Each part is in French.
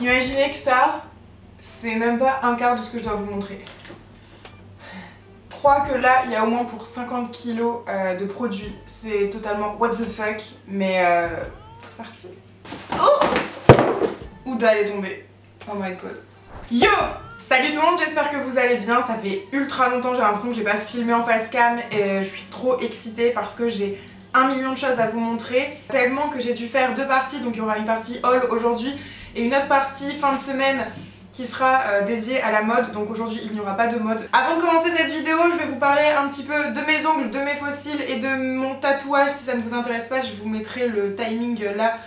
Imaginez que ça, c'est même pas un quart de ce que je dois vous montrer. Je crois que là, il y a au moins pour 50 kilos de produits. C'est totalement what the fuck, mais c'est parti. Oh, Ouda, elle est tombée. Oh my god. Yo! Salut tout le monde, j'espère que vous allez bien. Ça fait ultra longtemps, j'ai l'impression que j'ai pas filmé en face cam et je suis trop excitée parce que j'ai 1 million de choses à vous montrer. Tellement que j'ai dû faire 2 parties, donc il y aura une partie haul aujourd'hui et une autre partie fin de semaine qui sera dédiée à la mode. Donc aujourd'hui il n'y aura pas de mode. Avant de commencer cette vidéo, je vais vous parler un petit peu de mes ongles, de mes faux cils et de mon tatouage. Si ça ne vous intéresse pas, je vous mettrai le timing là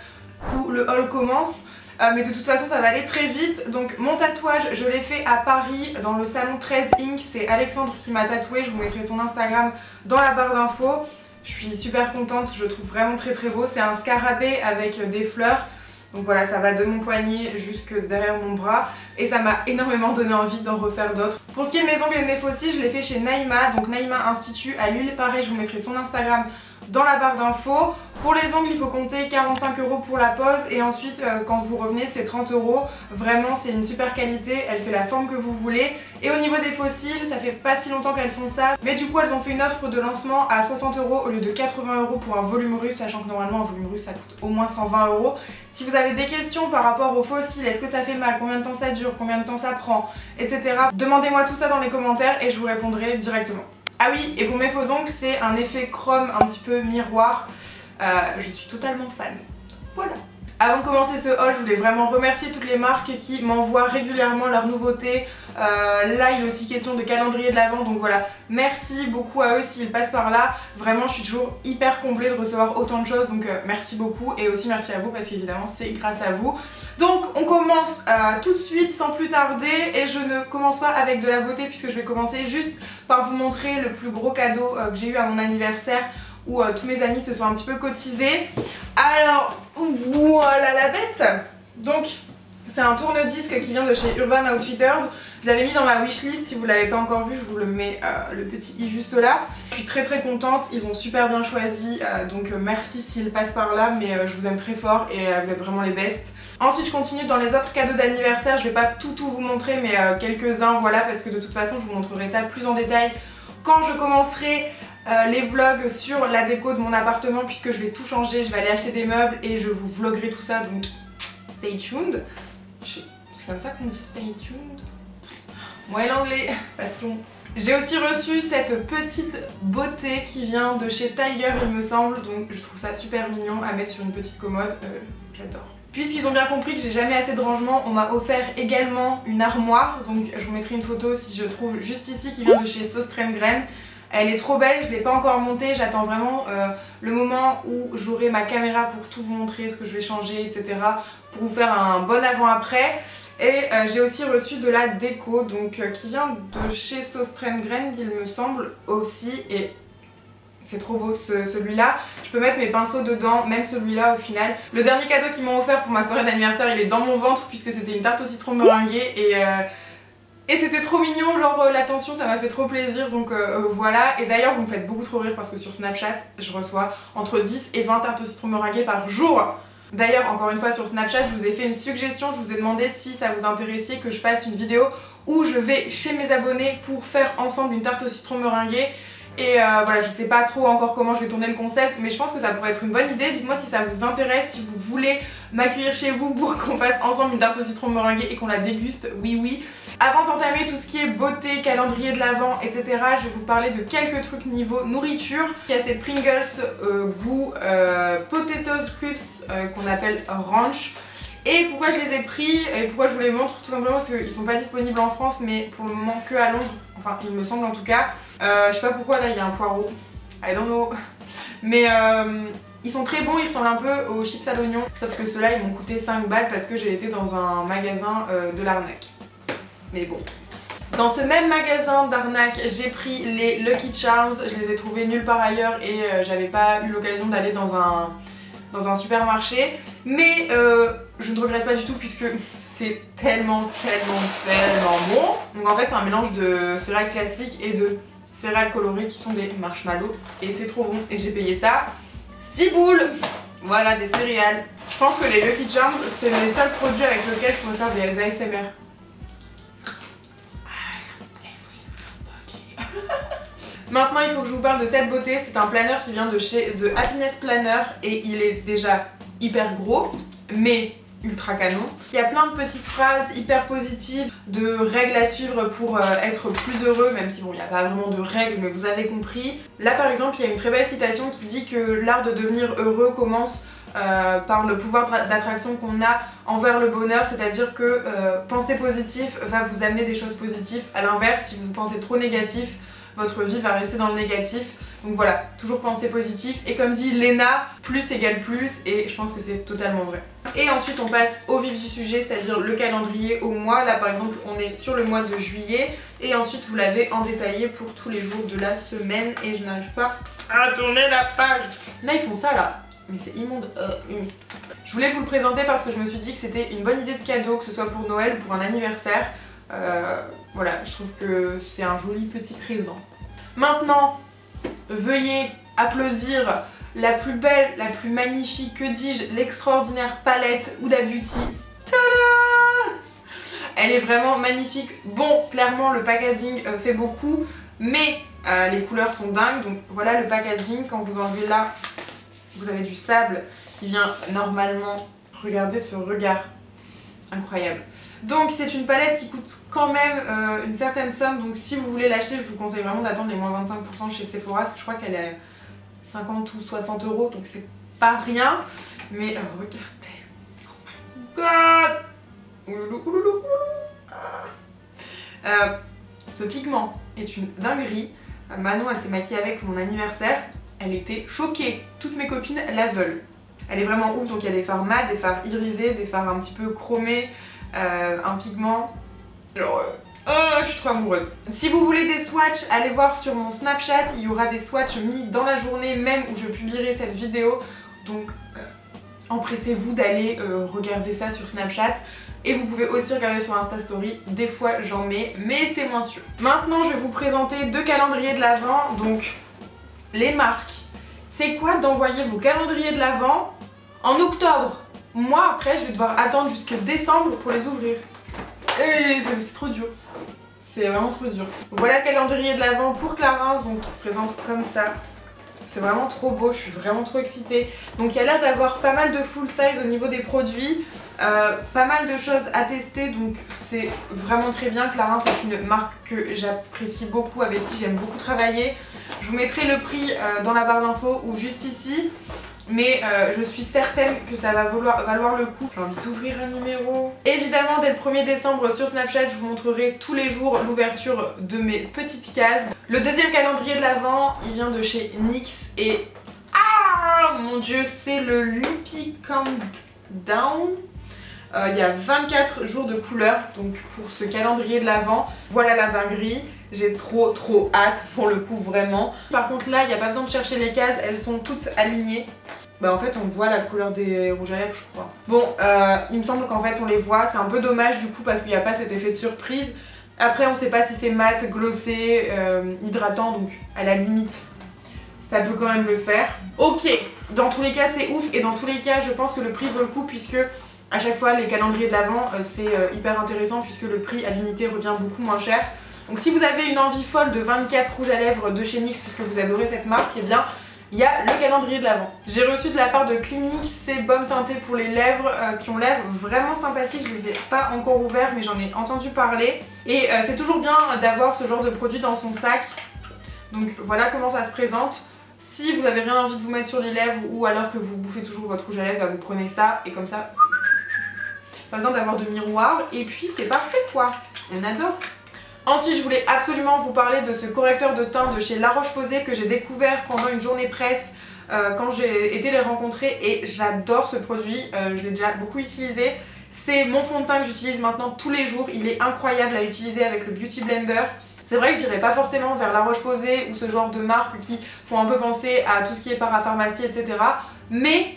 où le haul commence. Mais de toute façon ça va aller très vite. Donc mon tatouage je l'ai fait à Paris dans le salon 13 Inc. C'est Alexandre qui m'a tatoué, je vous mettrai son Instagram dans la barre d'infos. Je suis super contente, je le trouve vraiment très très beau. C'est un scarabée avec des fleurs. Donc voilà, ça va de mon poignet jusque derrière mon bras. Et ça m'a énormément donné envie d'en refaire d'autres. Pour ce qui est de mes ongles et de mes faux cils, je l'ai fait chez Naïma. Donc Naïma Institut à Lille. Pareil, je vous mettrai son Instagram dans la barre d'infos. Pour les ongles, il faut compter 45 € pour la pose et ensuite quand vous revenez c'est 30 €. Vraiment c'est une super qualité, elle fait la forme que vous voulez. Et au niveau des faux cils, ça fait pas si longtemps qu'elles font ça, mais du coup elles ont fait une offre de lancement à 60 € au lieu de 80 € pour un volume russe, sachant que normalement un volume russe ça coûte au moins 120 €. Si vous avez des questions par rapport aux faux cils, est-ce que ça fait mal, combien de temps ça dure, combien de temps ça prend, etc. demandez-moi tout ça dans les commentaires et je vous répondrai directement. Ah oui, et pour mes faux ongles, c'est un effet chrome un petit peu miroir. Je suis totalement fan. Voilà. Avant de commencer ce haul, je voulais vraiment remercier toutes les marques qui m'envoient régulièrement leurs nouveautés. Là, il est aussi question de calendrier de l'Avent, donc voilà. Merci beaucoup à eux s'ils passent par là. Vraiment, je suis toujours hyper comblée de recevoir autant de choses, donc merci beaucoup. Et aussi merci à vous parce qu'évidemment, c'est grâce à vous. Donc, on commence tout de suite, sans plus tarder. Et je ne commence pas avec de la beauté puisque je vais commencer juste par vous montrer le plus gros cadeau que j'ai eu à mon anniversaire, où tous mes amis se sont un petit peu cotisés. Alors voilà la bête. Donc c'est un tourne-disque qui vient de chez Urban Outfitters. Je l'avais mis dans ma wishlist, si vous l'avez pas encore vu je vous le mets le petit i juste là. Je suis très très contente, ils ont super bien choisi, donc merci s'ils passent par là, mais je vous aime très fort et vous êtes vraiment les bestes. Ensuite je continue dans les autres cadeaux d'anniversaire, je vais pas tout vous montrer mais quelques-uns voilà, parce que de toute façon je vous montrerai ça plus en détail quand je commencerai les vlogs sur la déco de mon appartement, puisque je vais tout changer, je vais aller acheter des meubles et je vous vloggerai tout ça, donc stay tuned. C'est comme ça qu'on dit stay tuned. Moi et l'anglais, passons. J'ai aussi reçu cette petite beauté qui vient de chez Tiger il me semble, donc je trouve ça super mignon à mettre sur une petite commode, j'adore. Puisqu'ils ont bien compris que j'ai jamais assez de rangement, on m'a offert également une armoire, donc je vous mettrai une photo si je trouve juste ici, qui vient de chez Sauce Crème Graine. Elle est trop belle, je ne l'ai pas encore montée, j'attends vraiment le moment où j'aurai ma caméra pour tout vous montrer, ce que je vais changer, etc. pour vous faire un bon avant-après. Et j'ai aussi reçu de la déco, donc qui vient de chez Sauce Crème Graine, il me semble aussi, et c'est trop beau celui-là. Je peux mettre mes pinceaux dedans, même celui-là au final. Le dernier cadeau qu'ils m'ont offert pour ma soirée d'anniversaire, il est dans mon ventre puisque c'était une tarte au citron meringuée et c'était trop mignon, genre l'attention ça m'a fait trop plaisir, donc voilà. Et d'ailleurs vous me faites beaucoup trop rire parce que sur Snapchat je reçois entre 10 et 20 tartes au citron meringuées par jour. D'ailleurs encore une fois sur Snapchat je vous ai fait une suggestion, je vous ai demandé si ça vous intéressait que je fasse une vidéo où je vais chez mes abonnés pour faire ensemble une tarte au citron meringuée. Et voilà, je sais pas trop encore comment je vais tourner le concept, mais je pense que ça pourrait être une bonne idée. Dites-moi si ça vous intéresse, si vous voulez m'accueillir chez vous pour qu'on fasse ensemble une tarte au citron meringuée et qu'on la déguste, oui. Avant d'entamer tout ce qui est beauté, calendrier de l'Avent, etc., je vais vous parler de quelques trucs niveau nourriture. Il y a ces Pringles goût Potatoes Crisps qu'on appelle Ranch. Et pourquoi je les ai pris et pourquoi je vous les montre, tout simplement parce qu'ils sont pas disponibles en France mais pour le moment que à Londres, enfin il me semble en tout cas. Je sais pas pourquoi là il y a un poireau, I don't know. Mais ils sont très bons, ils ressemblent un peu aux chips à l'oignon. Sauf que ceux-là ils m'ont coûté 5 balles parce que j'ai été dans un magasin de l'arnaque. Mais bon. Dans ce même magasin d'arnaque, j'ai pris les Lucky Charms. Je les ai trouvés nulle part ailleurs et j'avais pas eu l'occasion d'aller dans un supermarché. Mais je ne regrette pas du tout puisque c'est tellement bon. Donc en fait c'est un mélange de céréales classiques et de céréales colorées qui sont des marshmallows. Et c'est trop bon et j'ai payé ça 6 boules. Voilà des céréales. Je Je pense que les Lucky Charms, c'est les seuls produits avec lesquels je pourrais faire des ASMR. Maintenant, il faut que je vous parle de cette beauté. C'est un planeur qui vient de chez The Happiness Planner et il est déjà hyper gros, mais ultra canon. Il y a plein de petites phrases hyper positives, de règles à suivre pour être plus heureux, même si bon, il n'y a pas vraiment de règles, mais vous avez compris. Là, par exemple, il y a une très belle citation qui dit que l'art de devenir heureux commence par le pouvoir d'attraction qu'on a envers le bonheur, c'est-à-dire que penser positif va vous amener des choses positives. À l'inverse, si vous pensez trop négatif, votre vie va rester dans le négatif. Donc voilà, toujours penser positif. Et comme dit Léna, plus égale plus, et je pense que c'est totalement vrai. Et ensuite on passe au vif du sujet, c'est-à-dire le calendrier au mois. Là par exemple on est sur le mois de juillet, et ensuite vous l'avez en détaillé pour tous les jours de la semaine, et je n'arrive pas à tourner la page. Là ils font ça là, mais c'est immonde. Je voulais vous le présenter parce que je me suis dit que c'était une bonne idée de cadeau, que ce soit pour Noël ou pour un anniversaire. Voilà, je trouve que c'est un joli petit présent. Maintenant, veuillez applaudir la plus belle, la plus magnifique, que dis-je, l'extraordinaire palette Huda Beauty. Tada! Elle est vraiment magnifique. Bon, clairement le packaging fait beaucoup, mais les couleurs sont dingues. Donc voilà le packaging. Quand vous enlevez là, vous avez du sable qui vient normalement. Regardez ce regard, incroyable. Donc c'est une palette qui coûte quand même une certaine somme, donc si vous voulez l'acheter, je vous conseille vraiment d'attendre les moins 25% chez Sephora, parce que je crois qu'elle est 50 ou 60 €, donc c'est pas rien. Mais regardez, oh my god, ce pigment est une dinguerie. Manon elle s'est maquillée avec pour mon anniversaire, elle était choquée, toutes mes copines la veulent. Elle est vraiment ouf, donc il y a des fards mat, des fards irisés, des fards un petit peu chromés. Un pigment. Alors, je suis trop amoureuse. Si vous voulez des swatchs, allez voir sur mon Snapchat. Il y aura des swatchs mis dans la journée même où je publierai cette vidéo. Donc, empressez-vous d'aller regarder ça sur Snapchat. Et vous pouvez aussi regarder sur Insta Story. Des fois, j'en mets, mais c'est moins sûr. Maintenant, je vais vous présenter deux calendriers de l'Avent. Donc, les marques. C'est quoi d'envoyer vos calendriers de l'Avent en octobre? Moi après je vais devoir attendre jusqu'à décembre pour les ouvrir. Et c'est trop dur. C'est vraiment trop dur. Voilà le calendrier de l'Avent pour Clarins, donc il se présente comme ça. C'est vraiment trop beau, je suis vraiment trop excitée. Donc il y a l'air d'avoir pas mal de full size au niveau des produits. Pas mal de choses à tester, donc c'est vraiment très bien. Clarins c'est une marque que j'apprécie beaucoup, avec qui j'aime beaucoup travailler. Je vous mettrai le prix dans la barre d'infos ou juste ici. Mais je suis certaine que ça va valoir le coup. J'ai envie d'ouvrir un numéro. Évidemment, dès le 1er décembre sur Snapchat, je vous montrerai tous les jours l'ouverture de mes petites cases. Le deuxième calendrier de l'Avent, il vient de chez NYX et... Ah mon dieu, c'est le Lippy Countdown. Il y a 24 jours de couleurs, donc pour ce calendrier de l'Avent. Voilà la dinguerie. J'ai trop hâte pour le coup, vraiment. Par contre là, il n'y a pas besoin de chercher les cases, elles sont toutes alignées. Bah en fait on voit la couleur des rouges à lèvres je crois. Bon, il me semble qu'en fait on les voit, c'est un peu dommage du coup parce qu'il n'y a pas cet effet de surprise. Après on sait pas si c'est mat, glossé, hydratant, donc à la limite ça peut quand même le faire. Ok, dans tous les cas c'est ouf et dans tous les cas je pense que le prix vaut le coup puisque à chaque fois les calendriers de l'Avent c'est hyper intéressant puisque le prix à l'unité revient beaucoup moins cher. Donc si vous avez une envie folle de 24 rouges à lèvres de chez NYX puisque vous adorez cette marque, et eh bien il y a le calendrier de l'Avent. J'ai reçu de la part de Clinique ces baumes teintés pour les lèvres qui ont l'air vraiment sympathiques. Je les ai pas encore ouverts mais j'en ai entendu parler. Et c'est toujours bien d'avoir ce genre de produit dans son sac. Donc voilà comment ça se présente. Si vous avez rien envie de vous mettre sur les lèvres ou alors que vous bouffez toujours votre rouge à lèvres, bah vous prenez ça et comme ça, pas besoin d'avoir de miroir. Et puis c'est parfait quoi, on adore. Ensuite, je voulais absolument vous parler de ce correcteur de teint de chez La Roche-Posay que j'ai découvert pendant une journée presse quand j'ai été les rencontrer et j'adore ce produit, je l'ai déjà beaucoup utilisé. C'est mon fond de teint que j'utilise maintenant tous les jours, il est incroyable à utiliser avec le Beauty Blender. C'est vrai que j'irai pas forcément vers La Roche-Posay ou ce genre de marques qui font un peu penser à tout ce qui est parapharmacie, etc. Mais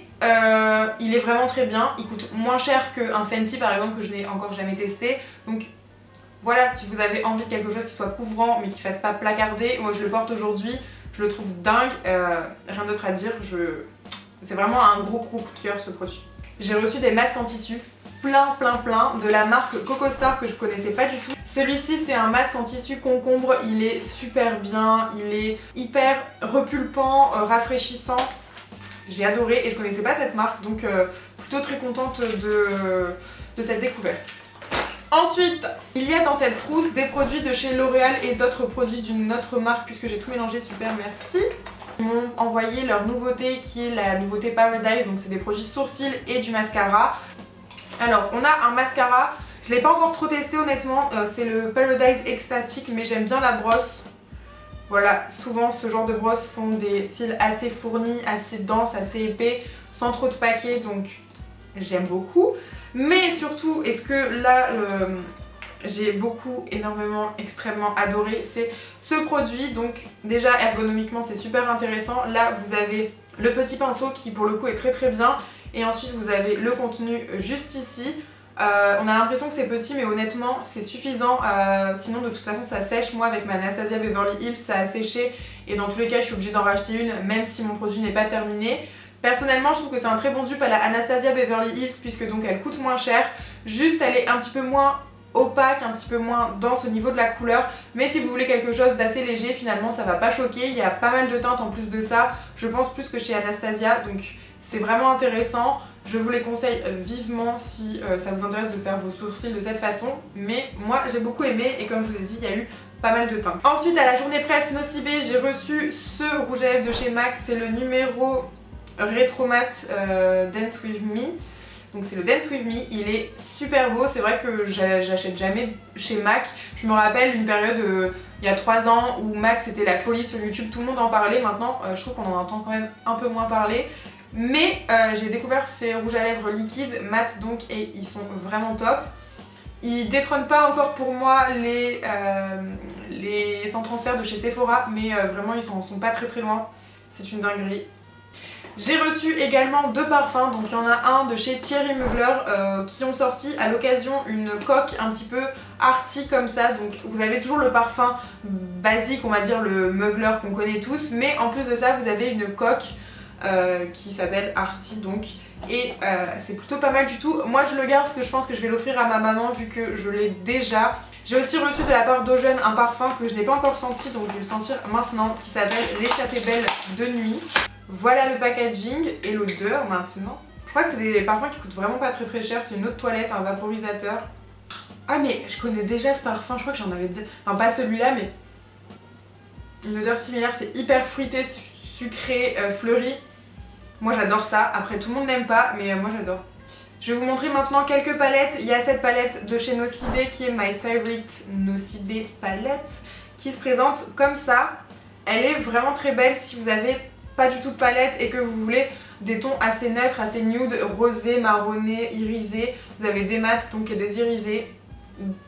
il est vraiment très bien, il coûte moins cher qu'un Fenty par exemple que je n'ai encore jamais testé. Donc voilà, si vous avez envie de quelque chose qui soit couvrant mais qui fasse pas placarder, moi je le porte aujourd'hui, je le trouve dingue, rien d'autre à dire, c'est vraiment un gros coup de cœur ce produit. J'ai reçu des masques en tissu, plein de la marque Coco Star que je connaissais pas du tout. Celui-ci c'est un masque en tissu concombre, il est super bien, il est hyper repulpant, rafraîchissant. J'ai adoré et je connaissais pas cette marque, donc plutôt très contente de cette découverte. Ensuite, il y a dans cette trousse des produits de chez L'Oréal et d'autres produits d'une autre marque puisque j'ai tout mélangé, super merci. Ils m'ont envoyé leur nouveauté qui est la nouveauté Paradise, donc c'est des produits sourcils et du mascara. Alors on a un mascara, je l'ai pas encore trop testé honnêtement, c'est le Paradise Ecstatic mais j'aime bien la brosse. Voilà, souvent ce genre de brosses font des cils assez fournis, assez denses, assez épais, sans trop de paquets, donc j'aime beaucoup. Mais surtout, est-ce que là, j'ai beaucoup, énormément, extrêmement adoré, c'est ce produit. Donc déjà ergonomiquement c'est super intéressant. Là vous avez le petit pinceau qui pour le coup est très bien. Et ensuite vous avez le contenu juste ici. On a l'impression que c'est petit mais honnêtement c'est suffisant, sinon de toute façon ça sèche. Moi avec ma Anastasia Beverly Hills ça a séché et dans tous les cas je suis obligée d'en racheter une même si mon produit n'est pas terminé. Personnellement je trouve que c'est un très bon dupe à la Anastasia Beverly Hills puisque donc elle coûte moins cher, juste elle est un petit peu moins opaque, un petit peu moins dense au niveau de la couleur, mais si vous voulez quelque chose d'assez léger finalement ça va pas choquer, il y a pas mal de teintes en plus de ça, je pense plus que chez Anastasia, donc c'est vraiment intéressant. Je vous les conseille vivement si ça vous intéresse de faire vos sourcils de cette façon, mais moi j'ai beaucoup aimé et comme je vous ai dit il y a eu pas mal de teintes. Ensuite à la journée presse Nocibé j'ai reçu ce rouge à lèvres de chez MAC, c'est le numéro Retro Matte Dance With Me. Donc c'est le Dance With Me, il est super beau, c'est vrai que j'achète jamais chez MAC. Je me rappelle une période il y a 3 ans où MAC c'était la folie sur YouTube, tout le monde en parlait. Maintenant je trouve qu'on en entend quand même un peu moins parler. Mais j'ai découvert ces rouges à lèvres liquides, mat donc, et ils sont vraiment top. Ils détrônent pas encore pour moi les sans transfert de chez Sephora, mais vraiment ils sont pas très loin, c'est une dinguerie. J'ai reçu également 2 parfums, donc il y en a un de chez Thierry Mugler qui ont sorti à l'occasion une coque un petit peu arty comme ça, donc vous avez toujours le parfum basique, on va dire le Mugler qu'on connaît tous, mais en plus de ça vous avez une coque qui s'appelle Arty donc, et c'est plutôt pas mal du tout. Moi je le garde parce que je pense que je vais l'offrir à ma maman vu que je l'ai déjà. J'ai aussi reçu de la part d'Ogen un parfum que je n'ai pas encore senti, donc je vais le sentir maintenant, qui s'appelle L'échappée belle de nuit. Voilà le packaging et l'odeur maintenant. Je crois que c'est des parfums qui coûtent vraiment pas très cher, c'est une eau de toilette, un vaporisateur. Ah mais je connais déjà ce parfum, je crois que j'en avais déjà, enfin pas celui-là mais une odeur similaire, c'est hyper fruité, sucré, fleuri. Moi j'adore ça, après tout le monde n'aime pas mais moi j'adore. Je vais vous montrer maintenant quelques palettes. Il y a cette palette de chez Nocibé qui est My Favorite Nocibé palette qui se présente comme ça. Elle est vraiment très belle si vous avez pas du tout de palette et que vous voulez des tons assez neutres, assez nude, rosé, marronné, irisé. Vous avez des mats donc et des irisés.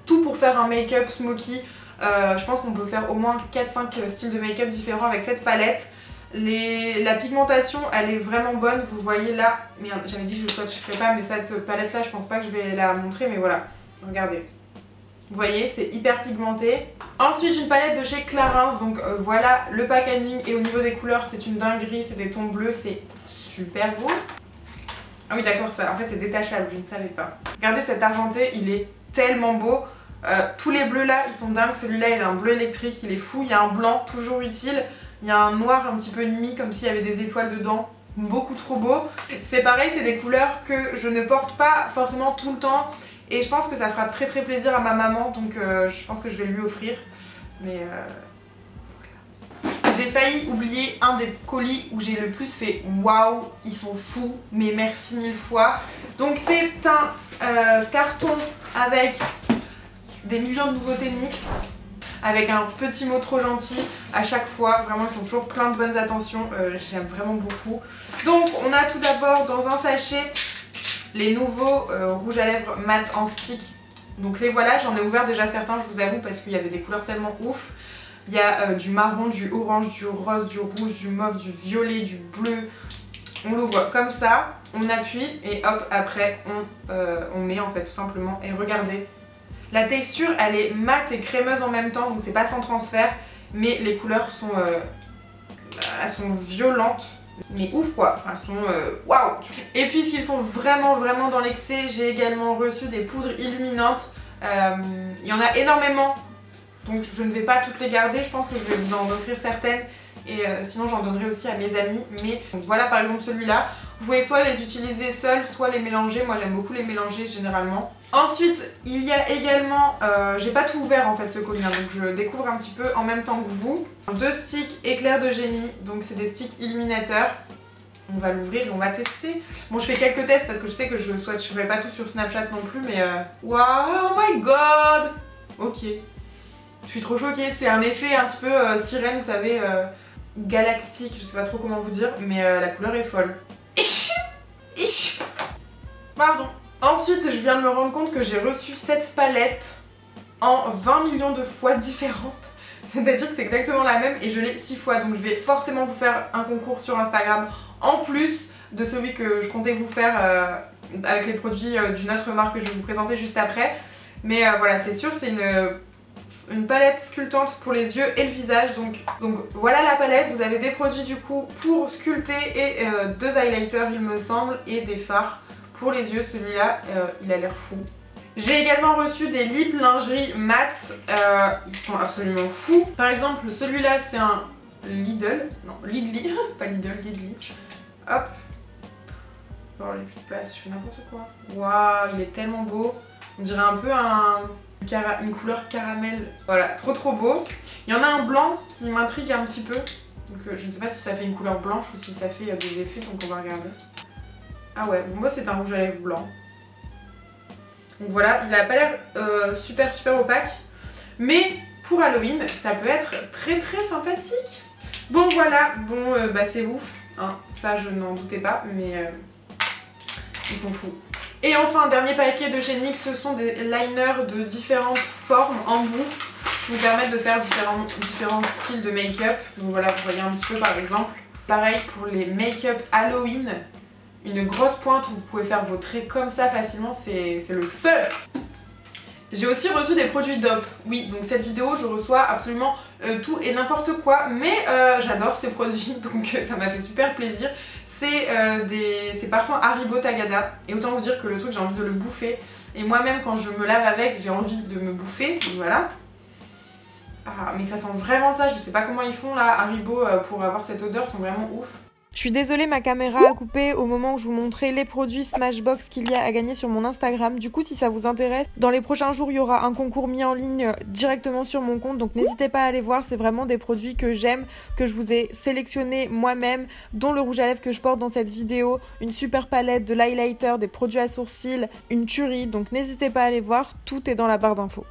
Tout pour faire un make-up smoky. Je pense qu'on peut faire au moins 4-5 styles de make-up différents avec cette palette. La pigmentation elle est vraiment bonne, vous voyez là, merde j'avais dit que je ne swatcherai pas mais cette palette là je pense pas que je vais la montrer mais voilà, regardez. Vous voyez c'est hyper pigmenté. Ensuite une palette de chez Clarins, donc voilà le packaging et au niveau des couleurs c'est une dinguerie, c'est des tons bleus, c'est super beau. Ah oui d'accord ça, en fait c'est détachable, je ne savais pas. Regardez cet argenté, il est tellement beau. Tous les bleus là ils sont dingues, celui-là il a un bleu électrique, il est fou, il y a un blanc toujours utile. Il y a un noir un petit peu nuit comme s'il y avait des étoiles dedans, beaucoup trop beau. C'est pareil, c'est des couleurs que je ne porte pas forcément tout le temps et je pense que ça fera très plaisir à ma maman donc je pense que je vais lui offrir. Mais j'ai failli oublier un des colis où j'ai le plus fait waouh, ils sont fous, mais merci 1000 fois. Donc c'est un carton avec des millions de nouveautés NYX. Avec un petit mot trop gentil à chaque fois, vraiment ils sont toujours plein de bonnes attentions, j'aime vraiment beaucoup. Donc on a tout d'abord dans un sachet les nouveaux rouges à lèvres mat en stick. Donc les voilà, j'en ai ouvert déjà certains je vous avoue parce qu'il y avait des couleurs tellement ouf. Il y a du marron, du orange, du rose, du rouge, du mauve, du violet, du bleu. On l'ouvre comme ça, on appuie et hop après on met en fait tout simplement et regardez. La texture elle est mate et crémeuse en même temps donc c'est pas sans transfert mais les couleurs sont, elles sont violentes. mais ouf quoi, enfin ils sont waouh. Et puisqu'ils sont vraiment dans l'excès, j'ai également reçu des poudres illuminantes. Il y en a énormément, donc je ne vais pas toutes les garder, je pense que je vais vous en offrir certaines. Et sinon j'en donnerai aussi à mes amis. Mais donc voilà par exemple celui-là, vous pouvez soit les utiliser seuls, soit les mélanger. Moi j'aime beaucoup les mélanger généralement. Ensuite il y a également, j'ai pas tout ouvert en fait ce colis, hein, donc je découvre un petit peu en même temps que vous. 2 sticks éclairs de génie, donc c'est des sticks illuminateurs. On va l'ouvrir et on va tester. Bon je fais quelques tests parce que je sais que je ferai pas tout sur Snapchat non plus, mais wow, oh my god. Ok, je suis trop choquée, c'est un effet un petit peu sirène, vous savez, galactique, je sais pas trop comment vous dire, mais la couleur est folle. Pardon. Ensuite, je viens de me rendre compte que j'ai reçu cette palette en 20 millions de fois différentes. C'est-à-dire que c'est exactement la même et je l'ai 6 fois. Donc je vais forcément vous faire un concours sur Instagram en plus de celui que je comptais vous faire avec les produits d'une autre marque que je vais vous présenter juste après. Mais voilà, c'est sûr, c'est une palette sculptante pour les yeux et le visage. Donc voilà la palette, vous avez des produits du coup pour sculpter et 2 highlighters il me semble et des fards pour les yeux. Celui-là il a l'air fou. J'ai également reçu des lip lingerie mat, ils sont absolument fous. Par exemple celui-là c'est un Lidl, non Lidli, pas Lidl, Lidli. Hop, oh il n'y a plus de place, je fais n'importe quoi. Waouh, il est tellement beau, on dirait un peu une couleur caramel, voilà, trop beau. Il y en a un blanc qui m'intrigue un petit peu, donc je ne sais pas si ça fait une couleur blanche ou si ça fait des effets, donc on va regarder. Ah ouais, bon, moi c'est un rouge à lèvres blanc. Donc voilà, il n'a pas l'air super opaque, mais pour Halloween ça peut être très sympathique. Bon voilà, bon bah c'est ouf, hein, ça je n'en doutais pas, mais ils sont fous. Et enfin, dernier paquet de chez NYX, ce sont des liners de différentes formes en bout qui vous permettent de faire différents styles de make-up. Donc voilà, vous voyez un petit peu par exemple. Pareil pour les make-up Halloween, une grosse pointe où vous pouvez faire vos traits comme ça facilement, c'est le feu. J'ai aussi reçu des produits DOP. Oui, donc cette vidéo, je reçois absolument tout et n'importe quoi, mais j'adore ces produits, donc ça m'a fait super plaisir. C'est des parfums Haribo Tagada, et autant vous dire que le truc, j'ai envie de le bouffer. Et moi-même, quand je me lave avec, j'ai envie de me bouffer, donc voilà. Ah, mais ça sent vraiment ça, je sais pas comment ils font là, Haribo, pour avoir cette odeur, ils sont vraiment ouf. Je suis désolée, ma caméra a coupé au moment où je vous montrais les produits Smashbox qu'il y a à gagner sur mon Instagram. Du coup, si ça vous intéresse, dans les prochains jours, il y aura un concours mis en ligne directement sur mon compte. Donc n'hésitez pas à aller voir, c'est vraiment des produits que j'aime, que je vous ai sélectionnés moi-même, dont le rouge à lèvres que je porte dans cette vidéo, une super palette, de l'highlighter, des produits à sourcils, une tuerie. Donc n'hésitez pas à aller voir, tout est dans la barre d'infos.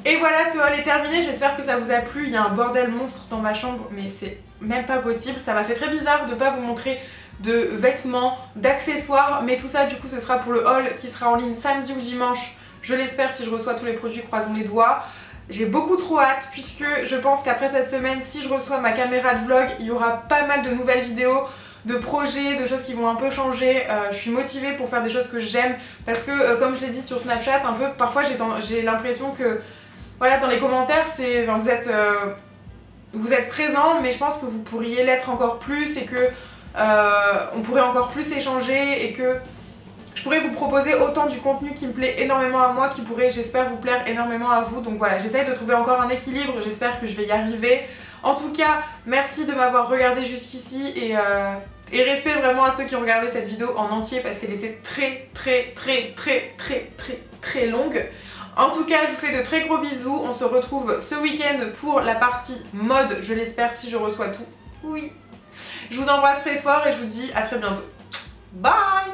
Et voilà, ce haul est terminé, j'espère que ça vous a plu. Il y a un bordel monstre dans ma chambre, mais c'est même pas possible. Ça m'a fait très bizarre de pas vous montrer de vêtements, d'accessoires, mais tout ça du coup ce sera pour le haul qui sera en ligne samedi ou dimanche. Je l'espère, si je reçois tous les produits, croisons les doigts. J'ai beaucoup trop hâte puisque je pense qu'après cette semaine, si je reçois ma caméra de vlog, il y aura pas mal de nouvelles vidéos, de projets, de choses qui vont un peu changer. Je suis motivée pour faire des choses que j'aime parce que comme je l'ai dit sur Snapchat, un peu parfois j'ai l'impression que voilà, dans les commentaires, enfin, vous êtes présents, mais je pense que vous pourriez l'être encore plus et que on pourrait encore plus échanger et que je pourrais vous proposer autant du contenu qui me plaît énormément à moi, qui pourrait, j'espère, vous plaire énormément à vous. Donc voilà, j'essaye de trouver encore un équilibre, j'espère que je vais y arriver. En tout cas, merci de m'avoir regardé jusqu'ici et respect vraiment à ceux qui ont regardé cette vidéo en entier parce qu'elle était très longue. En tout cas, je vous fais de très gros bisous. On se retrouve ce week-end pour la partie mode, je l'espère, si je reçois tout. Oui. Je vous embrasse très fort et je vous dis à très bientôt. Bye!